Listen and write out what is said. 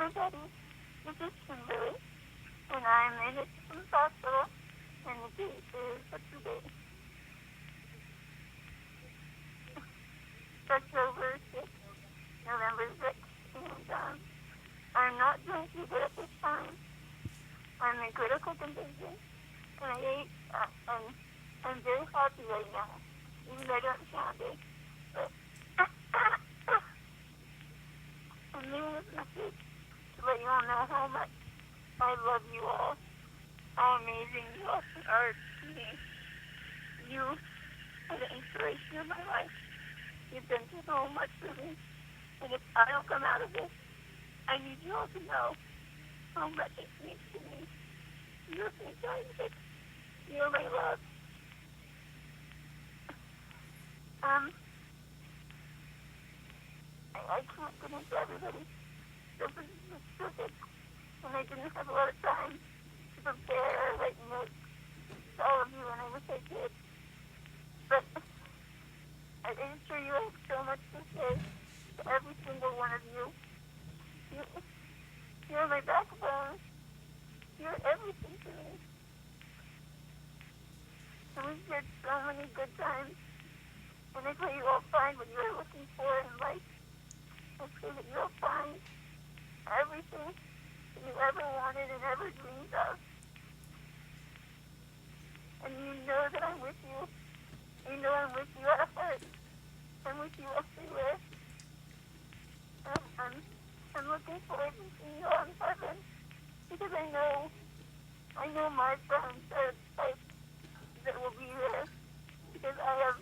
everybody. This is Kimberly, and I'm in Hitchens Hospital, and the date is what's the date? October 6th, November 6th, and I'm not doing too good at this time. I'm in critical condition, and I ate, and I'm very happy right now, even though I don't sound it, but I'm leaving this message to let you all know how much I love you all, how amazing you all are to me. You are the inspiration of my life. You've done so much for me, and if I don't come out of this, I need you all to know how much it means to me. You're fantastic. You're my love. I can't get into everybody. This is specific, and I didn't have a lot of time to prepare or write notes to all of you, and I wish I did. But I'm sure you have so much to say to every single one of you. You're my backbone. You're everything to me. And we've had so many good times. And I pray you all find what you're looking for in life. I pray that you'll find everything that you ever wanted and ever dreamed of. And you know that I'm with you. You know I'm with you at heart. I'm with you everywhere. I'm looking forward to seeing you all in heaven. Because I know my friends are the type that will be there. Because I have